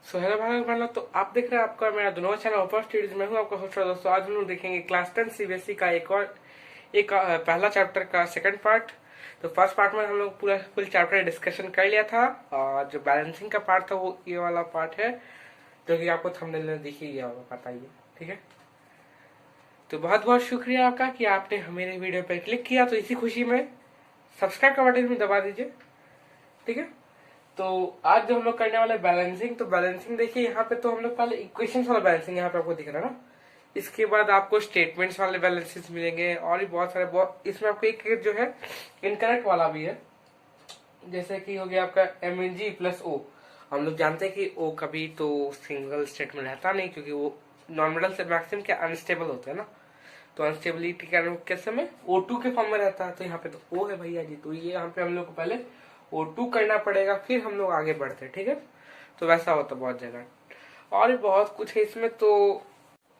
So hello भाई बहनों, तो आप देख रहे हैं आपका मेरा दोनों चैनल ओपर स्टडीज में हूँ आपका होस्ट। दोस्तों आज हम लोग देखेंगे क्लास 10 सीबीएसई का एक पहला चैप्टर का सेकंड पार्ट। तो फर्स्ट पार्ट में हम लोग पूरा फुल चैप्टर डिस्कशन कर लिया था, और जो बैलेंसिंग का पार्ट था वो ये वाला पार्ट है, जो कि आपको थंबनेल में दिख ही गया होगा, पता ही है। ठीक है, तो बहुत बहुत शुक्रिया आपका कि आपने मेरे वीडियो पर क्लिक किया। तो इसी खुशी में सब्सक्राइब का बटन भी दबा दीजिए। ठीक है, तो आज जो हम लोग करने वाले बैलेंसिंग, तो बैलेंसिंग देखिए यहाँ पे तो हम लोग पहले इक्वेशंस वाला बैलेंसिंग यहाँ पे आपको दिख रहा है ना। इसके बाद आपको स्टेटमेंट्स वाले बैलेंसेस मिलेंगे, और भी बहुत सारे इसमें आपको एक जो है इनकरेक्ट वाला भी है। जैसे कि हो गया आपका MNG प्लस O। हम लोग जानते हैं कि O कभी तो सिंगल स्टेटमेंट रहता नहीं, क्योंकि वो नॉर्मल से मैक्सिमम के अनस्टेबल होते हैं ना। तो अनस्टेबिलिटी के कैसे में O2 के फॉर्म में रहता है, तो यहाँ पे तो O है भैया जी। तो ये यहाँ पे हम लोग को पहले O2 करना पड़ेगा, फिर हम लोग आगे बढ़ते हैं। ठीक है, तो वैसा होता बहुत जगह, और भी बहुत कुछ है इसमें। तो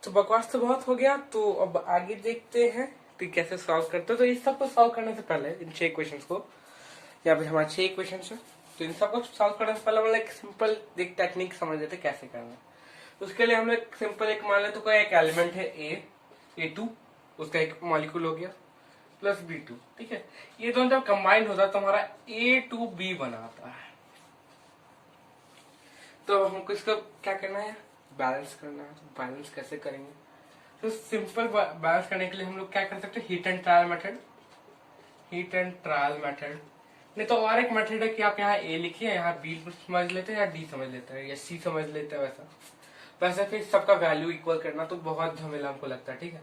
बकवास तो बहुत हो गया, तो अब आगे देखते हैं कि कैसे सॉल्व करते हैं। तो इस सब को सॉल्व करने से पहले इन 6 क्वेश्चन को, यहाँ पे हमारे 6 क्वेश्चन है, तो इन सबको सॉल्व करने से पहले हम एक सिंपल एक टेक्निक समझ लेते कैसे करना है। तो उसके लिए हम लोग सिंपल एक मान लेते, कोई एक एलिमेंट है A2, उसका एक मॉलिक्यूल हो गया प्लस B2। ठीक है, ये दोनों जब कंबाइन होता है तो हमारा A2B बनाता है। तो हमको इसको क्या करना है, बैलेंस करना है। तो बैलेंस कैसे करेंगे, तो सिंपल बैलेंस करने के लिए हम लोग क्या कर सकते हैं, heat and trial method. Heat and trial method नहीं तो और एक मेथड है कि आप यहाँ A लिखिए, यहाँ B समझ लेते हैं, या D समझ लेते हैं, या C समझ लेते हैं। वैसे फिर सबका वैल्यू इक्वल करना तो बहुत झमेला हमको लगता है। ठीक है,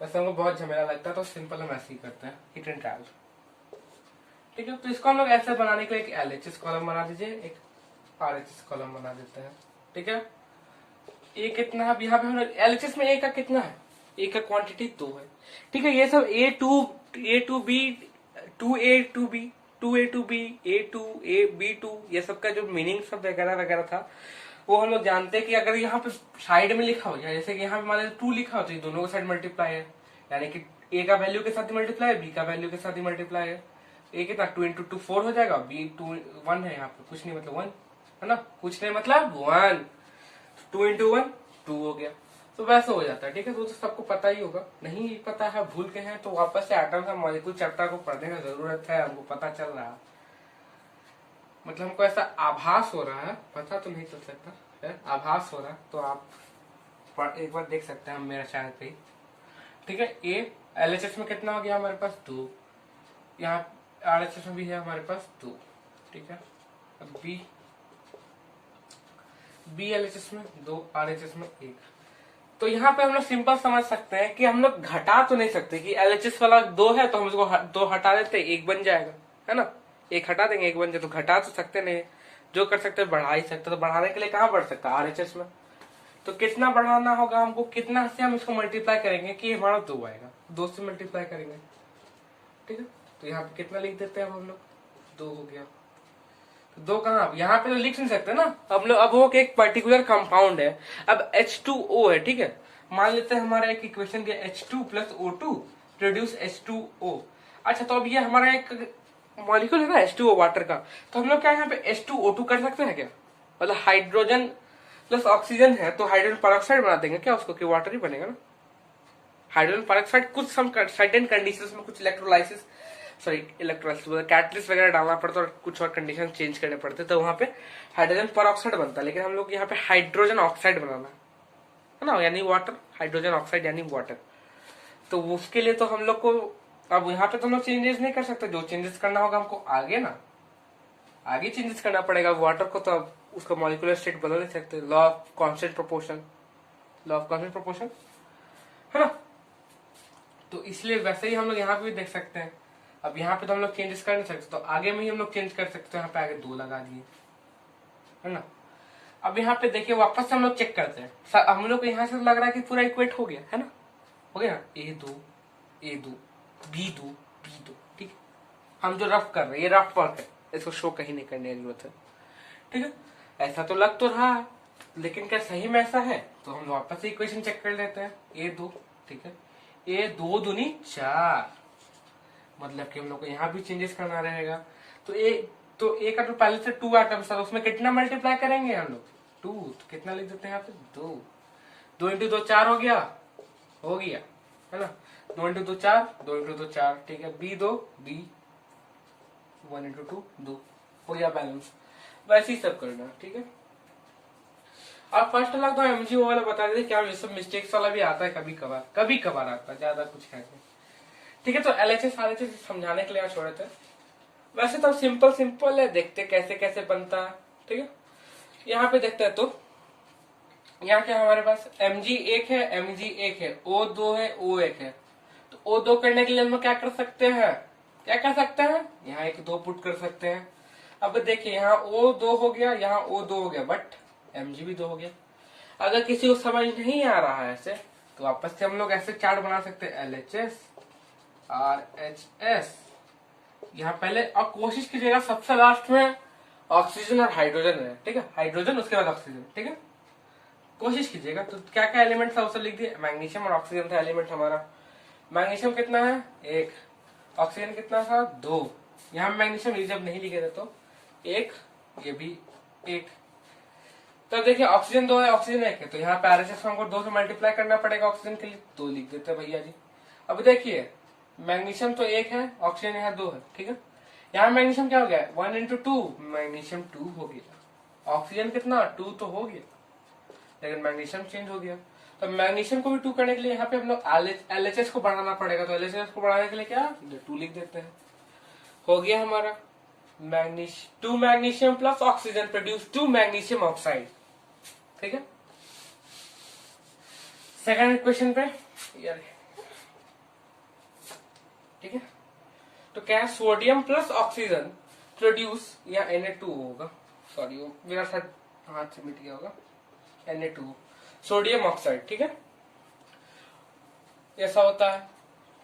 वैसे हमको बहुत झमेला लगता है, तो सिंपल हम ऐसे ही करते हैं, हीट एंड ट्रायल। ठीक है, तो इसको हम लोग ऐसे बनाने के लिए एक LHS कॉलम बना दीजिए, एक RHS कॉलम बना देते हैं। ठीक है, ए कितना है यहाँ पे हम लोग LHS में, ए का कितना है, ए का क्वांटिटी 2 है। ठीक है, ये सब A2B 2A2B 2A2B A2 B2 ये सब का जो मीनिंग सब वगैरह वगैरह था, वो हम लोग जानते हैं कि अगर यहाँ पे साइड में लिखा हो जाए, जैसे कि यहाँ पे मान लीजिए 2 लिखा हो, तो ये दोनों का साइड मल्टीप्लाई है, यानी कि ए का वैल्यू के साथ ही मल्टीप्लाई है, बी का वैल्यू के साथ ही मल्टीप्लाई है। ए कितना 2 इंटू 2 4 हो जाएगा, बी 2 1 है, यहाँ पे कुछ नहीं मतलब 1 है ना, कुछ नहीं मतलब 1, 2 इंटू 1 2 हो गया। तो वैसे हो जाता है। ठीक है, तो सबको पता ही होगा, नहीं पता है भूल के हैं तो वापस से एटम्स और मॉलिक्यूल चैप्टर को पढ़ने का जरूरत है, हमको पता चल रहा है, मतलब हमको ऐसा आभास हो रहा है, पता तो नहीं चल सकता है, आभास हो रहा है। तो आप एक बार देख सकते हैं हम मेरा चैनल पे। ठीक है, ए LHS में कितना हो गया हमारे पास 2, यहाँ RHS में भी है हमारे पास 2। ठीक है, अब बी LHS में 2, RHS में 1। तो यहाँ पे हम लोग सिंपल समझ सकते हैं कि हम लोग घटा तो नहीं सकते कि LHS वाला 2 है तो हम उसको 2 हटा देते 1 बन जाएगा, है ना, 1 हटा देंगे 1 बन जाए। तो घटा तो सकते नहीं, जो कर सकते बढ़ा ही सकते। तो बढ़ाने के लिए कहाँ बढ़ सकता है, RHS में। तो कितना बढ़ाना होगा हमको, कितना से हम इसको मल्टीप्लाई करेंगे कि हमारा 2 आएगा, 2 से मल्टीप्लाई करेंगे। ठीक है, तो यहाँ पे कितना लिख देते हैं हम लोग, 2 हो गया। तो 2 कहाँ, यहाँ पे तो लिख नहीं सकते ना हम लोग। अब वो एक पर्टिकुलर कंपाउंड है, अब H2O है। ठीक है, मान लेते हैं हमारा एक इक्वेशन दिया H2 plus O2 produce H2O। अच्छा, तो अब ये हमारा एक मॉलिक्यूल है ना H2O वाटर का, तो हम लोग क्या यहाँ पे H2O2 कर सकते हैं क्या, मतलब हाइड्रोजन प्लस ऑक्सीजन है तो हाइड्रोजन पेरोक्साइड बना देंगे क्या उसको, कि वाटर ही बनेगा ना। हाइड्रोजन पेरोक्साइड कुछ सर्टेन कंडीशंस में कुछ इलेक्ट्रोलाइसिस कैटलिस्ट वगैरह डालना पड़ता है और कुछ और कंडीशन चेंज करने पड़ते, तो वहां पे हाइड्रोजन पेरोक्साइड बनता है। लेकिन हम लोग यहाँ पे हाइड्रोजन ऑक्साइड बनाना है ना, यानी वाटर, हाइड्रोजन ऑक्साइड यानी वाटर। तो उसके लिए तो हम लोग को अब यहाँ पे तो हम लोग चेंजेस नहीं कर सकते, जो चेंजेस करना होगा हमको आगे ना, आगे चेंजेस करना पड़ेगा। वाटर को तो अब उसका मॉलिक्यूलर स्टेट बदल नहीं सकते, लॉ ऑफ कांस्टेंट प्रोपोर्शन है ना। तो इसलिए वैसे ही हम लोग यहाँ पे भी देख सकते हैं। अब यहाँ पे तो हम लोग चेंजेस कर नहीं सकते, तो आगे में ही हम लोग चेंज कर सकते हैं। यहाँ पे आगे 2 लगा दिए, है ना। अब यहाँ पे देखिए वापस से हम लोग चेक करते हैं, हम लोग को यहाँ से लग रहा है कि पूरा इक्वेट हो गया, है ना, हो गया A2 B2 B2। ठीक है, हम जो रफ कर रहे हैं ये रफ वर्क है, इसको शो कहीं नहीं करने की जरूरत है। ठीक है, ऐसा तो लग तो रहा है, लेकिन क्या सही में ऐसा है, तो हम वापस से इक्वेशन चेक कर लेते हैं A2। ठीक है, A2 दूनी 4, मतलब कि हम लोग को यहाँ भी चेंजेस करना रहेगा। तो ए का तो पहले से 2 एटम्स था, उसमें कितना मल्टीप्लाई करेंगे हम लोग, 2, तो कितना लिख देते हैं यहाँ पे 2। 2 इंटू 2 4 हो गया है ना। 2 इंटू 2 4, 2 इंटू 2 4, ठीक है। B2 B 1 इंटू 2 2 हो गया बैलेंस। वैसे ही सब करना, ठीक है। आप फर्स्ट वाला तो MGO वाला बता देते, क्या ये सब मिस्टेक्स वाला भी आता है कभी कभार आता है, ज्यादा कुछ है नहीं, ठीक है। तो LHS RHS समझाने के लिए छोड़े थे। वैसे तो सिंपल है, देखते कैसे कैसे बनता है, ठीक है। यहाँ पे देखते हैं तो यहाँ क्या हमारे पास Mg 1 है, Mg 1 है, O2 है, O1 है। तो O2 करने के लिए हम क्या कर सकते हैं, यहाँ एक 2 पुट कर सकते हैं। अब देखिए यहाँ O2 हो गया, यहाँ O2 हो गया, बट Mg भी 2 हो गया। अगर किसी को समझ नहीं आ रहा है ऐसे, तो वापस से हम लोग ऐसे चार्ट बना सकते हैं LHS RHS। यहाँ पहले और कोशिश कीजिएगा सबसे लास्ट में ऑक्सीजन और हाइड्रोजन है, ठीक है। हाइड्रोजन उसके बाद ऑक्सीजन, ठीक है। कोशिश कीजिएगा। तो क्या क्या एलिमेंट था उसे लिख दिए, मैग्नीशियम और ऑक्सीजन था एलिमेंट हमारा। मैग्नीशियम कितना है 1, ऑक्सीजन कितना था 2। यहाँ मैग्नीशियम ये जब नहीं लिखे थे तो 1, ये भी 1। तो देखिए ऑक्सीजन 2 है, ऑक्सीजन 1 है, तो यहाँ पे RHS को हमको 2 से मल्टीप्लाई करना पड़ेगा ऑक्सीजन के लिए, 2 लिख देते हैं भैया जी। अब देखिए मैग्नीशियम तो 1 है, ऑक्सीजन यहाँ 2 है, ठीक है। यहाँ मैग्नीशियम क्या हो गया 1 इंटू 2, मैग्नीशियम 2 हो गया। ऑक्सीजन कितना 2 तो हो गया, लेकिन मैग्नीशियम चेंज हो गया। तो मैग्नीशियम को भी 2 करने के लिए यहाँ पे हम लोग LHS को बढ़ाना पड़ेगा। तो LHS को बढ़ाने के लिए क्या 2 लिख देते हैं, हो गया हमारा 2 magnesium plus oxygen produce 2 magnesium oxide, ठीक है। सेकंड इक्वेशन पे यार, ठीक है। तो क्या है सोडियम प्लस ऑक्सीजन प्रोड्यूस, या Na2 होगा, सॉरी वो मेरा हाथ से मिट गया होगा, Na2 सोडियम ऑक्साइड, ठीक है। ऐसा होता है,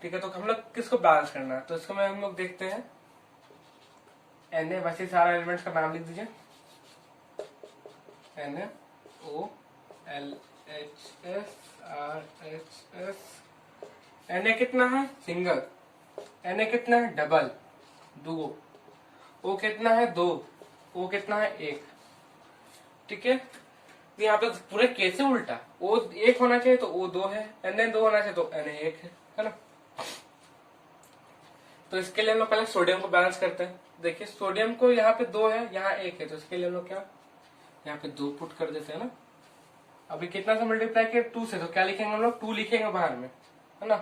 ठीक है। तो हम लोग किसको बैलेंस करना है, तो इसको में हम लोग देखते हैं Na, वैसे सारा एलिमेंट्स का नाम लिख दीजिए, NaO LHS RHS। Na कितना है सिंगल, Na कितना है डबल 2, O कितना है 2, O कितना है 1, ठीक है। यहाँ पे पूरे कैसे उल्टा, O 1 होना चाहिए तो O 2 है, Na 2 होना चाहिए तो Na 1 है ना। तो इसके लिए हम लोग पहले सोडियम को बैलेंस करते हैं। देखिए सोडियम को यहाँ पे 2 है, यहाँ 1 है, तो इसके लिए हम लोग क्या यहाँ पे 2 पुट कर देते हैं ना। अभी कितना से मल्टीप्लाई किया 2 से, तो क्या लिखेंगे हम लोग 2 लिखेंगे बाहर में, है ना।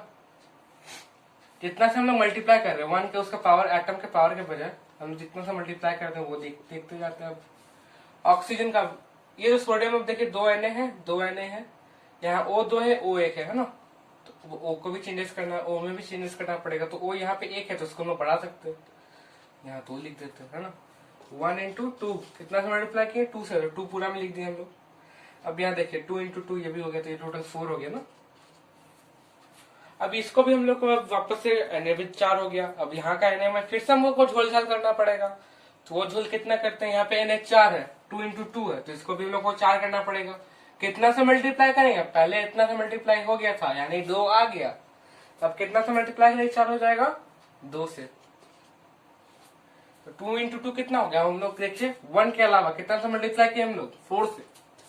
जितना से हम लोग मल्टीप्लाई कर रहे हैं 1 के उसका पावर, एटम के पावर के बजाय हम लोग जितना से मल्टीप्लाई करते हैं वो देखते जाते हैं। अब ऑक्सीजन का ये जो सोडियम, अब देखिए 2 Na है, 2 Na है, यहाँ O2 है, O1 है ना। तो O को भी चेंजेस करना है, O में भी चेंजेस करना पड़ेगा। तो O यहाँ पे 1 है तो उसको हम लोग बढ़ा सकते हैं, यहाँ 2 लिख देते हैं, है ना। 1 इंटू 2 कितना से मल्टीप्लाई किए 2 से, 2 पूरा में लिख दिए हम लोग। अब यहाँ देखिए 2 इंटू 2 ये भी हो गया, तो ये टोटल 4 हो गया ना। अब इसको भी हम लोग को वापस से Na भी 4 हो गया। अब यहाँ का Na में फिर से हम लोग को झोल झाल करना पड़ेगा। तो वो झोल कितना करते हैं, यहाँ पे Na 4 है, 2 इंटू 2 है, तो इसको भी हम लोग को 4 करना पड़ेगा। कितना से मल्टीप्लाई करेंगे, पहले इतना से मल्टीप्लाई हो गया था यानी 2 आ गया, अब कितना से मल्टीप्लाई करेंगे 4 हो जाएगा 2 से। तो 2 इंटू 2 कितना हो गया, हम लोग देखिए 1 के अलावा कितना से मल्टीप्लाई किया हम लोग 4 से,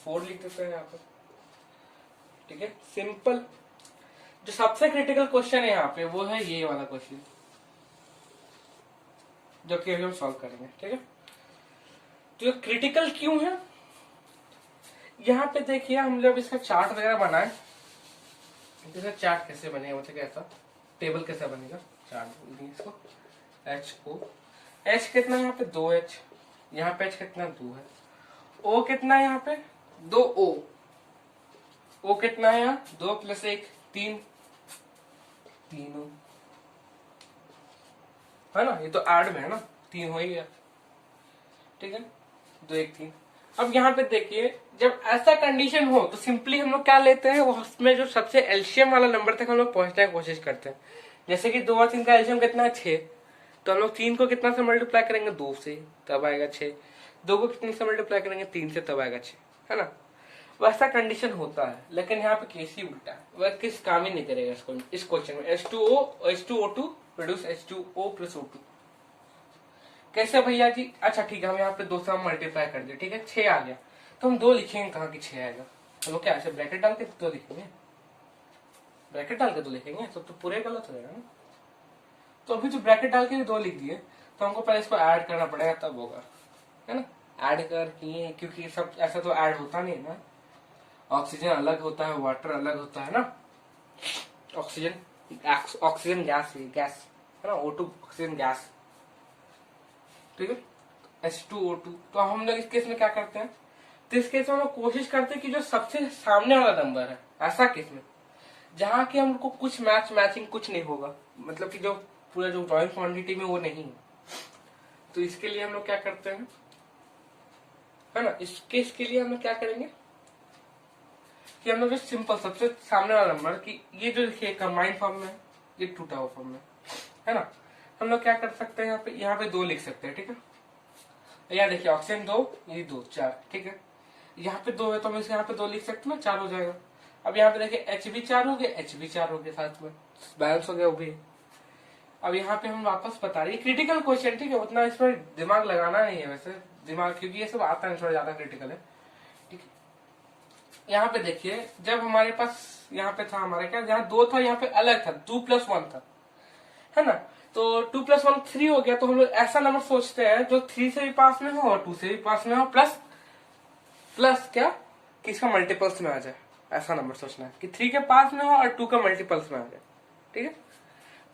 4 लिख देते हैं यहाँ पर, ठीक है। सिंपल। जो सबसे क्रिटिकल क्वेश्चन है यहाँ पे वो है ये वाला क्वेश्चन, जो कि हम सॉल्व करेंगे, ठीक है। तो ये क्रिटिकल क्यों है, यहाँ पे देखिए हम जब इसका चार्ट वगैरह बनाए, जैसे चार्ट कैसे बनेगा, मतलब कैसा टेबल कैसा बनेगा, चार्ट इसको HO, H कितना है यहाँ पे 2H, यहाँ पे H कितना 2 है, O कितना है यहाँ पे 2O, O कितना है यहाँ 2 प्लस 1 3 3O, है ना। ये तो ऐड में है ना, 3 हो ही गया, ठीक है। 2 1 3। अब यहाँ पे देखिए जब ऐसा कंडीशन हो तो सिंपली हम लोग क्या लेते हैं, उसमें जो सबसे एलसीएम वाला नंबर तक हम लोग पहुंचने की कोशिश करते हैं। जैसे कि 2 और 3 का एलसीएम कितना है 6, तो हम लोग 3 को कितना से मल्टीप्लाई करेंगे 2 से, तब आएगा 6। 2 को कितने से मल्टीप्लाई करेंगे 3 से, तब आएगा 6, है ना। वैसा कंडीशन होता है, लेकिन यहाँ पे केस ही उल्टा है, वह किस काम ही नहीं करेगा इस क्वेश्चन में। H2O2 produce H2O plus O2 कैसे भैया जी, अच्छा ठीक है, हम यहाँ पे 2 से मल्टीप्लाई कर दिए, ठीक है 6 आ गया। तो हम 2 लिखेंगे कहाँ की 6 आएगा? हम लोग क्या ऐसे ब्रैकेट डाल के 2 लिखेंगे? ब्रैकेट डाल के 2 लिखेंगे तो पूरे गलत हो जाएगा ना। तो अभी तो ब्रैकेट डाल के भी 2 लिख दिए, तो हमको पहले इसको ऐड करना पड़ेगा तब होगा, है ना। ऐड कर किए, क्योंकि सब ऐसा तो ऐड होता नहीं ना। ऑक्सीजन अलग होता है, वाटर अलग होता है ना। ऑक्सीजन गैस है ना, O2 ऑक्सीजन गैस, ठीक है। H2O2। तो हम लोग इस केस में क्या करते हैं, तो इस केस में हम लोग कोशिश करते हैं कि जो सबसे सामने वाला नंबर है, ऐसा केस में जहाँ की हमको कुछ मैचिंग कुछ नहीं होगा, मतलब कि जो पूरा जो जॉइंट क्वांटिटी में वो नहीं है, तो इसके लिए हम लोग क्या करते हैं, है ना। इस केस के लिए हम लोग क्या करेंगे कि हम लोग जो सिंपल सबसे सामने वाला नंबर की ये जो देखिए कंबाइंड फॉर्म में, ये टूटा हुआ फॉर्म में, है ना। हम लोग क्या कर सकते हैं, यहाँ पे 2 लिख सकते हैं, ठीक है। यहाँ देखिए ऑक्सीजन 2, ये 2 4, ठीक है। यहाँ पे 2 है तो हम इसे यहाँ पे 2 लिख सकते हैं ना, 4 हो जाएगा। अब यहाँ पे देखिए H भी 4 हो गया, H भी 4 हो गया, साथ में बैलेंस हो गया वो भी। अब यहाँ पे हम वापस बता रहे क्रिटिकल क्वेश्चन, ठीक है, उतना इसमें दिमाग लगाना नहीं है वैसे, दिमाग क्योंकि ये सब आता है थोड़ा ज्यादा क्रिटिकल है, ठीक है। यहाँ पे देखिए जब हमारे पास यहाँ पे था हमारा क्या, जहाँ 2 था यहाँ पे अलग था, 2 + 1 था, है ना। तो 2 + 1 3 हो गया, तो हम लोग ऐसा नंबर सोचते हैं जो 3 से भी पास में हो और 2 से भी पास में हो, प्लस क्या कि इसका मल्टीपल्स में आ जाए, ऐसा नंबर सोचना है कि 3 के पास में हो और 2 का मल्टीपल्स में आ जाए, ठीक है।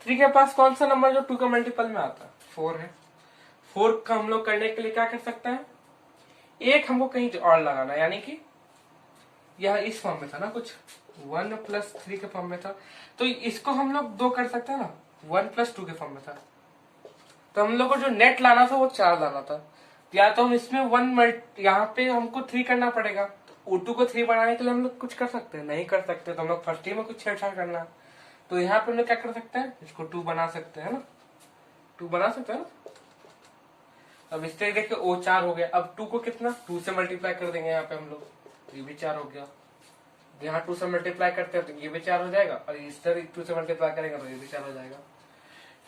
3 के पास कौन सा नंबर जो 2 का मल्टीपल में आता है, 4 है। 4 का हम लोग करने के लिए क्या कर सकते हैं, एक हमको कहीं और लगाना, यानी कि यह इस फॉर्म में था ना, कुछ 1 + 3 के फॉर्म में था, तो इसको हम लोग 2 कर सकते हैं ना, 1 + 2 के फॉर्म में था। तो हम लोग को जो नेट लाना था वो 4 लाना था, या तो हम इसमें 1 यहाँ पे हमको 3 करना पड़ेगा। तो O2 को 3 बनाने के लिए हम लोग कुछ कर सकते हैं, नहीं कर सकते, तो हम लोग फर्स्ट ही में कुछ छेड़छाड़ करना है। तो यहाँ पे हम लोग क्या कर सकते हैं, इसको 2 बना सकते हैं ना, 2 बना सकते हैं ना। अब इस तरीके देखिए O 4 हो गया। अब 2 को कितना 2 से मल्टीप्लाई कर देंगे यहाँ पे हम लोग, ये भी 4 हो गया। यहाँ 2 से मल्टीप्लाई करते हैं तो ये भी 4 हो जाएगा, और इस तरह 2 से मल्टीप्लाई करेंगे तो ये भी 4 हो जाएगा,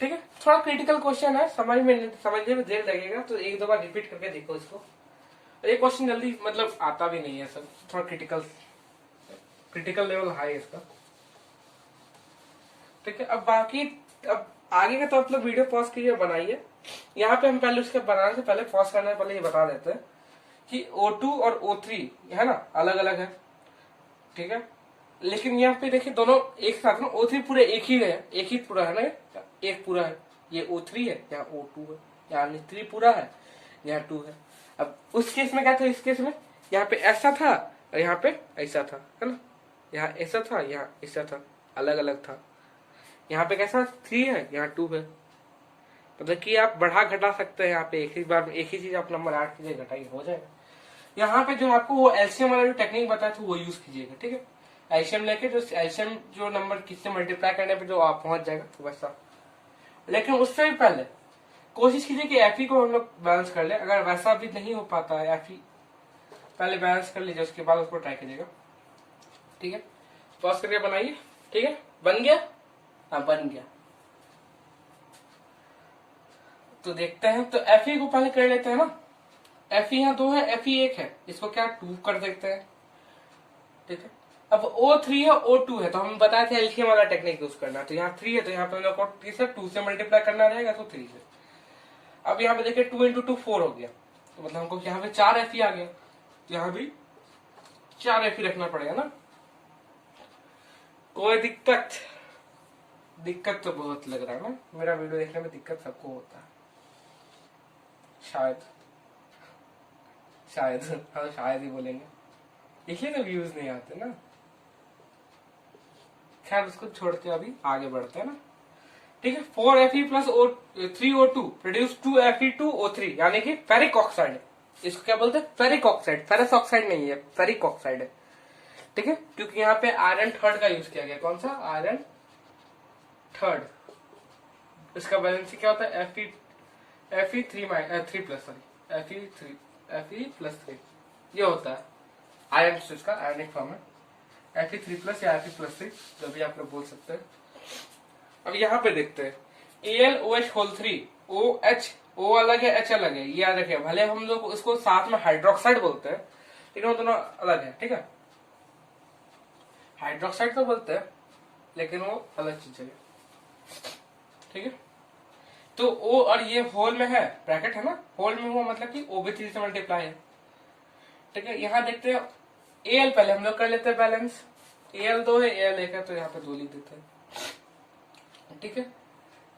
ठीक है। थोड़ा क्रिटिकल क्वेश्चन है, समझने में देर लगेगा, तो 1-2 बार रिपीट करके देखो इसको। ये क्वेश्चन जल्दी मतलब आता भी नहीं है, सब थोड़ा क्रिटिकल लेवल हाई है इसका, ठीक है। अब बाकी अब आगे का तो आप लोग वीडियो पॉज कीजिए, बनाइए। यहाँ पे हम पहले उसके बनाने से पहले पॉज करने से पहले ये बता देते हैं कि O2 और O3 है ना अलग अलग है, ठीक है। लेकिन यहाँ पे देखिए दोनों एक साथ में, O3 पूरे एक ही पूरा है ना, एक पूरा है, ये O3 है, यहाँ O2 है, यहाँ 3 पूरा है, यहाँ 2 है। अब उस केस में क्या था, इस केस में यहाँ पे ऐसा था और यहाँ पे ऐसा था, है ना, यहाँ ऐसा था, यहाँ ऐसा था, अलग अलग था। यहाँ पे कैसा 3 है, यहाँ 2 है, मतलब कि आप बढ़ा घटा सकते हैं, यहाँ पे एक ही बार में एक ही चीज आप नंबर 8 कीजिए, घटाइए, हो जाएगा। यहाँ पे जो आपको वो एलसीएम वाला जो टेक्निक बताया था वो यूज कीजिएगा, ठीक है। एलसीएम लेके जो नंबर किससे मल्टीप्लाई करने पे जो आप पहुंच जाएगा वैसा। लेकिन उससे भी पहले कोशिश कीजिए कि एफई को हम लोग बैलेंस कर ले। अगर वैसा भी नहीं हो पाता है, एफई पहले बैलेंस कर लीजिए, उसके बाद उसको ट्राई कीजिएगा, ठीक है। पॉज करके बनाइए, ठीक है। बन गया, हाँ बन गया। तो देखते हैं, तो एफई को पहले कर लेते हैं ना। एफई यहाँ 2 है, एफई 1 है, इसको क्या 2 कर देते हैं, ठीक है। अब O3 है, O2 है, तो हम बताए थे एलसीएम वाला टेक्निक यूज करना। तो यहाँ 3 है, तो यहाँ पे हम लोग को 2 से मल्टीप्लाई करना रहेगा, तो 3 से। अब यहाँ पे देखिए 2 × 2 4 हो गया, तो मतलब हमको यहाँ पे 4 एफई आ गया, तो यहाँ भी 4 एफई रखना पड़ेगा ना। कोई दिक्कत तो बहुत लग रहा है ना, मेरा वीडियो देखने में दिक्कत सबको होता है शायद हाँ शायद ही बोलेंगे, इसलिए तो व्यूज नहीं आते ना। खैर उसको छोड़ के अभी आगे बढ़ते हैं ना, ठीक है। 4Fe + 3O2 प्रोड्यूस 2Fe2O3, यानी कि फेरिक ऑक्साइड। इसको क्या बोलते हैं, फेरिक ऑक्साइड, फेरस ऑक्साइड नहीं है, फेरिक ऑक्साइड है, ठीक है। क्योंकि यहाँ पे आयरन 3 का यूज किया गया, कौन सा आयरन 3। इसका वैलेंसी क्या होता है, Fe3+, ये होता है आयरन, इसका आयनिक फॉर्म है Fe3+ या Fe+3, जो भी आप लोग बोल सकते हैं। अब यहाँ पे देखते हैं AlOH3, OH, O अलग है, H अलग है, ये याद रखिए। भले हम लोग उसको साथ में हाइड्रोक्साइड बोलते हैं, लेकिन वो दोनों अलग है, ठीक है। हाइड्रोक्साइड तो बोलते हैं लेकिन वो अलग चीज है, ठीक है। तो ओ और ये होल में है, ब्रैकेट है ना, होल में हुआ मतलब कि ओ भी 3 से मल्टीप्लाई है, ठीक है। यहाँ देखते हैं एल, पहले हम लोग कर लेते हैं बैलेंस। एल 2 है, एल 1 है, तो यहाँ पे 2 लिख देते हैं, ठीक है।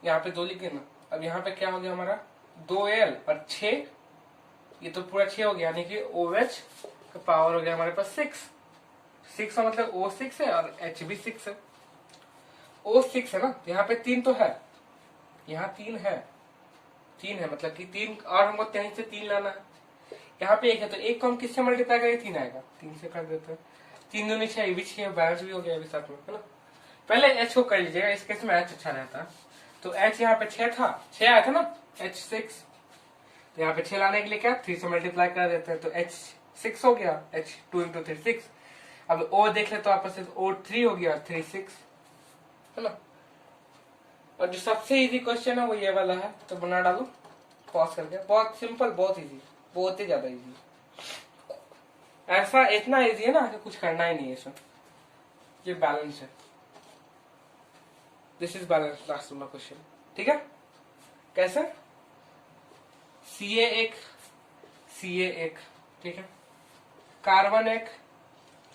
यहाँ पे 2 लिखे ना। अब यहाँ पे क्या हो गया हमारा 2L और 6, ये तो पूरा 6 हो गया, यानी कि OH का पावर हो गया हमारे पास 6 का मतलब O6 है और H भी 6 है। O6 है ना, तो यहाँ पे 3 तो है, यहाँ 3 है, 3 है मतलब कि 3, और हमको कहीं से 3 लाना है। यहाँ पे 1 है, तो 1 को हम किससे मल्टीप्लाई करेंगे, 3 आएगा, 3 से कर देते हैं। 3 दूनी 6, ये भी 6, बैलेंस भी हो गया अभी साथ में, है ना। पहले H को कर लीजिएगा, इस केस में H अच्छा रहता है। तो H यहाँ पे 6 था, 6 आया था ना, H6, तो यहाँ पे 6 लाने के लिए क्या 3 से मल्टीप्लाई कर देते हैं, तो H6 हो गया, H2 × 3 6। अब O देख ले तो आपस में O3 हो गया, 3 6, है ना। और जो सबसे इजी क्वेश्चन है वो ये वाला है, तो बना डालो पॉज करके। बहुत सिंपल, बहुत इजी, बहुत ही ज्यादा इजी। ऐसा इतना इजी है ना कि कुछ करना ही नहीं है इसमें। ये बैलेंस है, दिस इज बैलेंस लास्ट वाला क्वेश्चन, ठीक है। कैसे Ca1 Ca1, ठीक है, कार्बन 1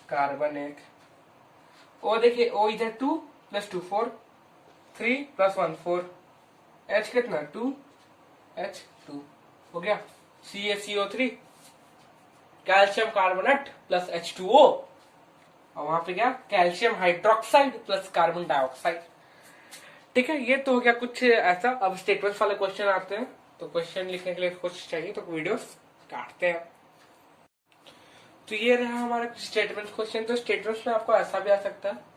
कार्बन 1, O देखिए O इधर 2 + 2 4, 3 + 1 4, H कितना 2, H2 हो गया। CaCO3, calcium carbonate plus H2O, और वहां पे क्या calcium hydroxide plus carbon dioxide, ठीक है। ये तो हो गया कुछ ऐसा। अब स्टेटमेंट्स वाले क्वेश्चन आते हैं, तो क्वेश्चन लिखने के लिए कुछ चाहिए तो वीडियो काटते हैं। तो ये रहा हमारा स्टेटमेंट क्वेश्चन। तो स्टेटमेंट्स में आपको ऐसा भी आ सकता है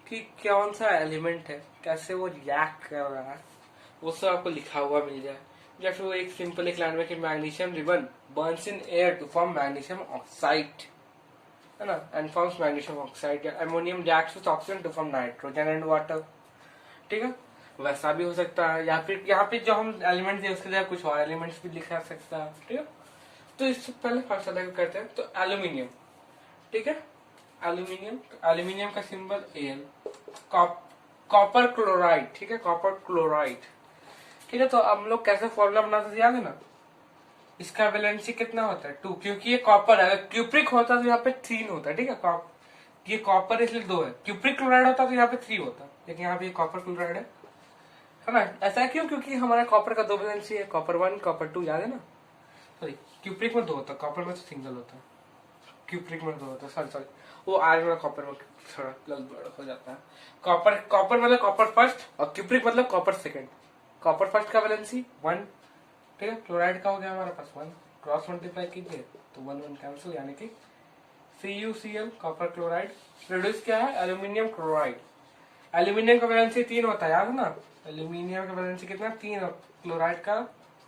कि कौन सा एलिमेंट है, कैसे वो रिएक्ट कर रहा है, वो सब आपको लिखा हुआ मिल जाए। जैसे वो एक सिंपल एक लाइन में कि magnesium ribbon burns in air to form magnesium oxide, है ना, and forms magnesium oxide. Ammonium reacts with oxygen to form nitrogen and water, ठीक है। वैसा भी हो सकता है, या फिर यहाँ पे जो हम एलिमेंट दिए उसके जगह कुछ और एलिमेंट्स भी लिखा सकता है, ठीक है। तो इससे पहले फर्स्ट अगर करते हैं तो एल्यूमिनियम, ठीक है, एल्यूमिनियम, एल्यूमिनियम का सिंबल Al, कॉपर क्लोराइड, ठीक है, कॉपर क्लोराइड, ठीक है। तो हम लोग कैसे फॉर्मूला बनाते थे याद है ना, इसका वैलेंसी कितना होता है 2, क्योंकि ये कॉपर है। अगर क्यूप्रिक होता तो यहाँ पे 3 होता है, ठीक है। ये कॉपर इसलिए 2 है, क्यूप्रिक क्लोराइड होता तो यहाँ पे 3 होता, लेकिन यहाँ पे कॉपर क्लोराइड है ना। ऐसा क्यों, क्योंकि हमारा कॉपर का 2 वैलेंसी है, कॉपर 1 कॉपर 2, याद है ना। सॉरी, क्यूप्रिक में 2 होता है, कॉपर में तो सिंगल होता है, क्यूप्रिक में 2 होता है, सॉरी वो आयरन और कॉपर में थोड़ा गड़बड़ हो जाता है। कॉपर मतलब कॉपर फर्स्ट और क्यूप्रिक मतलब कॉपर सेकंड। कॉपर फर्स्ट का वैलेंसी 1, ठीक है। क्लोराइड का हो गया हमारे पास 1, क्रॉस मल्टीप्लाई कीजिए तो 1 1 कैंसिल, यानी कि CuCl कॉपर क्लोराइड प्रोड्यूस क्या है एल्यूमिनियम क्लोराइड। एल्यूमिनियम का वैलेंसी 3 होता है, याद है ना। एल्यूमिनियम का वैलेंसी कितना 3 और क्लोराइड का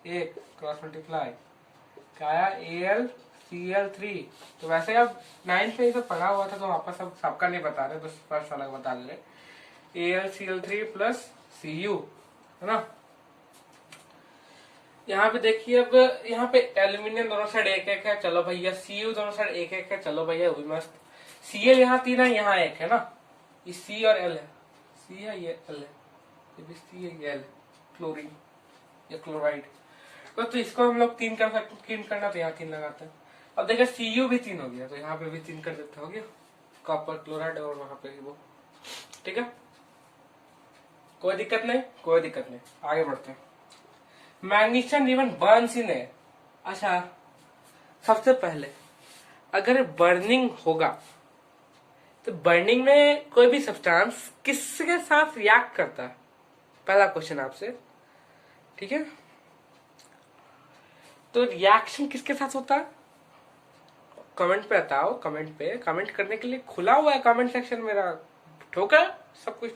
1, क्रॉस मल्टीप्लाई क्या आया AlCl3। तो वैसे अब 9th में ये सब पढ़ा हुआ था तो वापस अब सबका नहीं बता रहे, बस फर्स्ट वाला बता दे रहे। AlCl3 + Cu, है ना। यहाँ पे देखिए, अब यहाँ पे एल्यूमिनियम दोनों साइड 1 1 है, चलो भैया। Cu दोनों साइड 1 1 है, चलो भैया, वो भी मस्त। Cl यहाँ 3 है, यहाँ 1 है ना, ये C और L है, C है ये L है, ये भी C है ये L, क्लोरीन या क्लोराइड। तो इसको हम लोग 3 कर सकते, 3 करना तो यहाँ 3 लगाते हैं। अब देखिए Cu भी 3 हो गया, तो यहाँ पे भी 3 कर देते, हो गया कॉपर क्लोराइड और वहां पे वो, ठीक है। कोई दिक्कत नहीं, कोई दिक्कत नहीं, आगे बढ़ते हैं। Magnesium ribbon burns in air. अच्छा, सबसे पहले अगर बर्निंग होगा तो बर्निंग में कोई भी सब्सटेंस किसके साथ रिएक्ट करता है, पहला क्वेश्चन आपसे, ठीक है। तो रिएक्शन किसके साथ होता है, कमेंट पे बताओ, कमेंट पे। कमेंट करने के लिए खुला हुआ है कमेंट सेक्शन मेरा, ठोका सब कुछ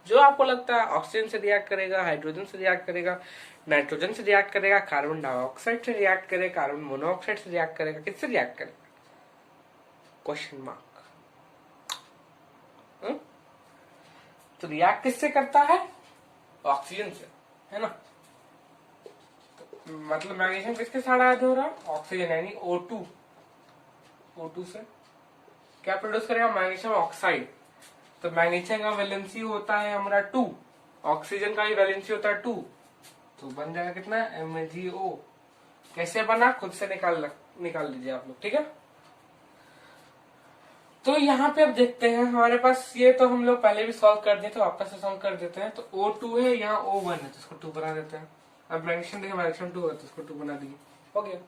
जो आपको लगता है। ऑक्सीजन से रिएक्ट करेगा, हाइड्रोजन से रिएक्ट करेगा, नाइट्रोजन से रिएक्ट करेगा, कार्बन डाइऑक्साइड से रिएक्ट करेगा, कार्बन मोनोऑक्साइड से रिएक्ट करेगा, किससे रिएक्ट करेगा, क्वेश्चन मार्क। तो रिएक्ट किससे करता है, ऑक्सीजन से, है ना। तो मतलब मैग्नीशियम किसके साथ ऐड हो रहा है, ऑक्सीजन, यानी O2, O2 से क्या प्रोड्यूस करेगा, मैग्नीशियम ऑक्साइड। तो मैग्नीशियम का वैलेंसी होता है हमारा 2, ऑक्सीजन का भी वैलेंसी होता है 2, तो बन जाएगा कितना MgO। कैसे बना खुद से निकाल लीजिए आप लोग, ठीक है। तो यहाँ पे अब देखते हैं हमारे पास, ये तो हम लोग पहले भी सॉल्व कर दिए, तो वापस से सॉल्व कर देते हैं। तो O2 है, यहाँ O1 है, तो इसको 2 बना देते हैं। अब मैग्नीशियम देखिए, मैग्नीशियम 2 है, तो इसको 2 बना दिए, हो गया।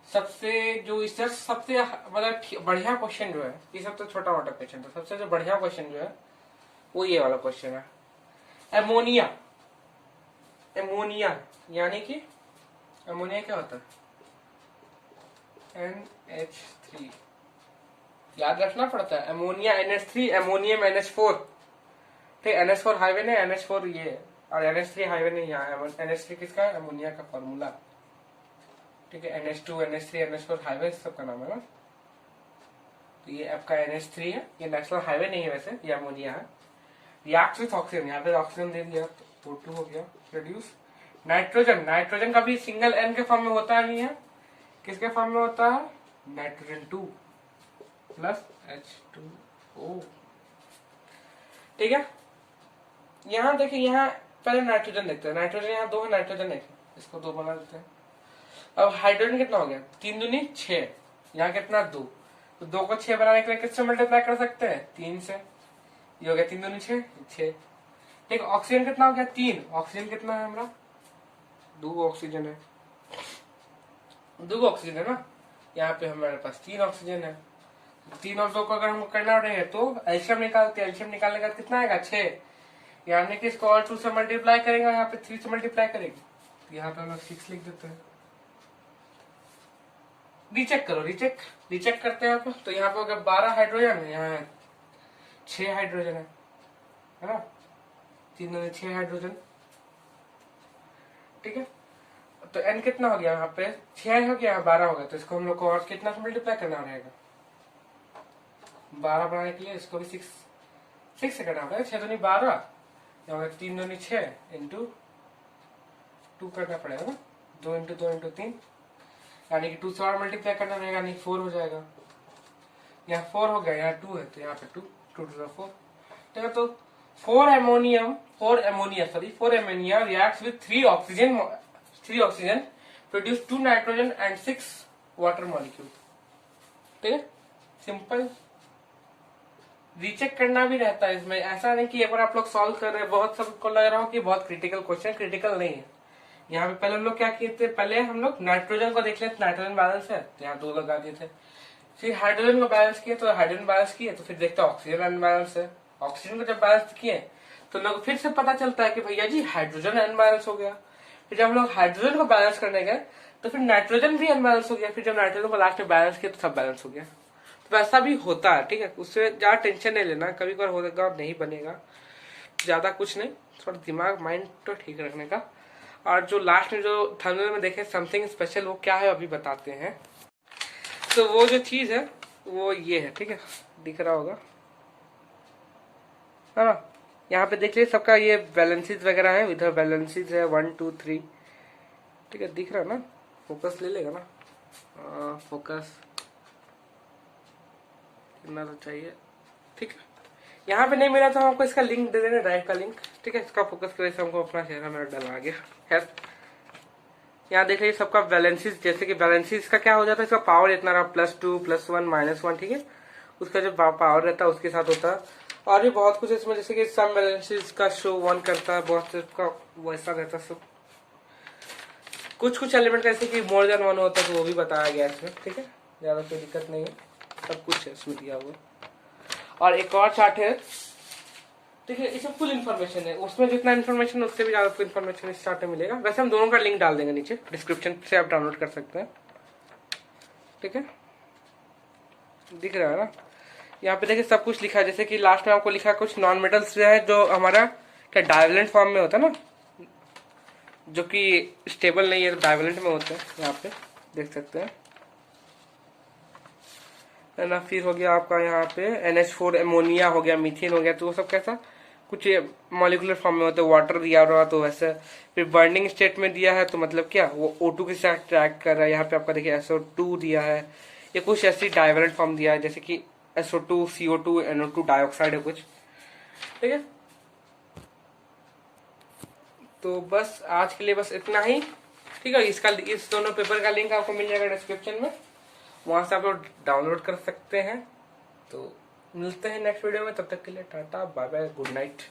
सबसे जो इससे सबसे मतलब बढ़िया क्वेश्चन जो है, ये सब तो छोटा मोटा क्वेश्चन था, सबसे जो बढ़िया क्वेश्चन जो है वो ये वाला क्वेश्चन है। एमोनिया, एमोनिया यानी कि एमोनिया क्या होता है, NH3, याद रखना पड़ता है। एमोनिया NH3, एमोनियम NH4, ठीक। NH4 हाईवे नहीं, NH4 ये, और NH3 हाईवे नहीं। यहाँ NH3 किसका है, एमोनिया का फॉर्मूला, ठीक है। NH2, NH3, NH4 हाईवे सबका नाम है ना। तो ये आपका NH3 है, ये नेशनल हाईवे नहीं है वैसे, ये अमोनिया है। रिएक्ट विथ ऑक्सीजन, यहाँ पे ऑक्सीजन दे दिया तो O2 हो गया। प्रोड्यूस नाइट्रोजन, नाइट्रोजन कभी सिंगल N के फॉर्म में होता नहीं है, किसके फॉर्म में होता है, नाइट्रोजन 2 प्लस H2O, ठीक है। यहाँ देखिए, यहाँ पहले नाइट्रोजन देखते हैं। नाइट्रोजन यहाँ 2 है, नाइट्रोजन 1 है, इसको 2 बना देते हैं। अब हाइड्रोजन कितना हो गया, 3 दूनी 6, यहाँ कितना 2, तो 2 को 6 बनाने के लिए किससे मल्टीप्लाई कर सकते हैं, 3 से। ये हो गया 3 दूनी 6, 6, ठीक। ऑक्सीजन कितना हो गया, 3, ऑक्सीजन कितना है हमारा, 2 ऑक्सीजन है, 2 ऑक्सीजन है ना। यहाँ पे हमारे पास 3 ऑक्सीजन है। 3 और 2 को अगर हमको करना रहे तो एल्शियम निकालते हैं, एल्शियम निकालने का कितना आएगा, 6, यानी कि इसको और 2 से मल्टीप्लाई करेंगे, यहाँ पे 3 से मल्टीप्लाई करेंगे, यहाँ पे हम 6 लिख देते हैं। रीचेक करो, रीचेक करते हैं आप, तो यहाँ पे अगर 12 हाइड्रोजन है, यहाँ 6 हाइड्रोजन है ना, 3 में 6 हाइड्रोजन, ठीक है। तो N कितना हो गया, यहाँ पे 6 हो गया, यहाँ 12 हो गया, तो इसको हम लोग को और कितना से मल्टीप्लाई करना रहेगा, 12 बनाने के लिए इसको भी 6 से करना पड़ेगा। 6 दूनी 12, 3 दूनी 6 इंटू 2 करना पड़ेगा ना, 2 इंटू 2 इंटू 3, यानी कि 2 से और मल्टीप्लाई करना रहेगा, यानी 4 हो जाएगा। यहाँ 4 हो गया, यहाँ 2 है, तो यहाँ पे 2 2 to 4, ठीक है। तो 4 ammonia reacts with 3 oxygen produce 2 nitrogen and 6 water molecule, ठीक है। सिंपल, रीचेक करना भी रहता है इसमें, ऐसा नहीं कि एक बार आप लोग सॉल्व कर रहे हैं, बहुत सबको लग रहा हो कि बहुत क्रिटिकल क्वेश्चन, क्रिटिकल नहीं है। यहाँ पे पहले हम लोग क्या किए थे, पहले हम लोग नाइट्रोजन को देख लेते, नाइट्रोजन बैलेंस है, तो यहाँ 2 लगा दिए थे। फिर हाइड्रोजन को बैलेंस किए, तो हाइड्रोजन बैलेंस किए, तो फिर देखते ऑक्सीजन अनबैलेंस है। ऑक्सीजन को जब बैलेंस किए तो लोग फिर से पता चलता है कि भैया जी हाइड्रोजन अनबैलेंस हो गया। फिर जब हम लोग हाइड्रोजन को बैलेंस करने गए तो फिर नाइट्रोजन भी अनबैलेंस हो गया। फिर जब नाइट्रोजन को लास्ट में बैलेंस किया तो सब बैलेंस हो गया। तो ऐसा भी होता है, ठीक है, उससे ज्यादा टेंशन नहीं लेना, कभी कभार होगा और नहीं बनेगा, ज्यादा कुछ नहीं, थोड़ा दिमाग माइंड तो ठीक रखने का। और जो लास्ट में जो थंबनेल में देखे समथिंग स्पेशल, वो क्या है अभी बताते हैं। तो वो जो चीज है वो ये है, ठीक है, दिख रहा होगा है ना। यहाँ पे देख लीजिए सबका ये बैलेंसेस वगैरह है, इधर बैलेंसेस है 1 2 3, ठीक है, दिख रहा है ना, फोकस ले लेगा ना, फोकस कितना तो चाहिए, ठीक है। यहाँ पे नहीं मिला तो हम आपको इसका लिंक दे देंगे, ड्राइव का लिंक, ठीक है। इसका फोकस करे से हमको अपना चेहरा मेरा डला गया है। यहाँ देख लीजिए सबका बैलेंसेस, जैसे कि बैलेंसेस का क्या हो जाता है, इसका पावर इतना रहा +2 +1 -1, ठीक है। उसका जो पावर रहता है उसके साथ होता है। और भी बहुत कुछ इसमें, जैसे कि सम बैलेंसेस का शो 1 करता है, बहुत से का वैसा रहता है सब। कुछ एलिमेंट ऐसे कि मोर देन 1 होता है, तो वो भी बताया गया इसमें, ठीक है, ज्यादा कोई दिक्कत नहीं है, सब कुछ है इसमें दिया हुआ। और एक और चार्ट है, ठीक है, इसमें फुल इन्फॉर्मेशन है, उसमें जितना इन्फॉर्मेशन उससे भी ज्यादा इन्फॉर्मेशन इस चार्ट में मिलेगा। वैसे हम दोनों का लिंक डाल देंगे नीचे डिस्क्रिप्शन से, आप डाउनलोड कर सकते हैं, ठीक है। दिख रहा है ना, यहाँ पे देखिए सब कुछ लिखा है, जैसे कि लास्ट में आपको लिखा है कुछ नॉन मेटल्स है जो हमारा क्या डाइवेलेंट फॉर्म में होता है ना, जो कि स्टेबल नहीं है, तो डाइवेलेंट में होते हैं, यहाँ पे देख सकते हैं, है ना। फिर हो गया आपका यहाँ पे NH4 एमोनिया हो गया, मीथेन हो गया, तो वो सब कैसा कुछ मॉलिकुलर फॉर्म में होता है, वाटर दिया हुआ तो वैसे, फिर बर्निंग स्टेट में दिया है तो मतलब क्या वो O2 के साथ ट्रैक कर रहा है। यहाँ पे आपका देखिए SO2 दिया है, या कुछ ऐसी डाइवेलेंट फॉर्म दिया है जैसे कि SO2 CO2 NO2 डाइऑक्साइड है कुछ, ठीक है। तो बस आज के लिए बस इतना ही, ठीक है। इस दोनों पेपर का लिंक आपको मिल जाएगा डिस्क्रिप्शन में, वहां से आप लोग डाउनलोड कर सकते हैं। तो मिलते हैं नेक्स्ट वीडियो में, तब तक के लिए tata bye bye, good night.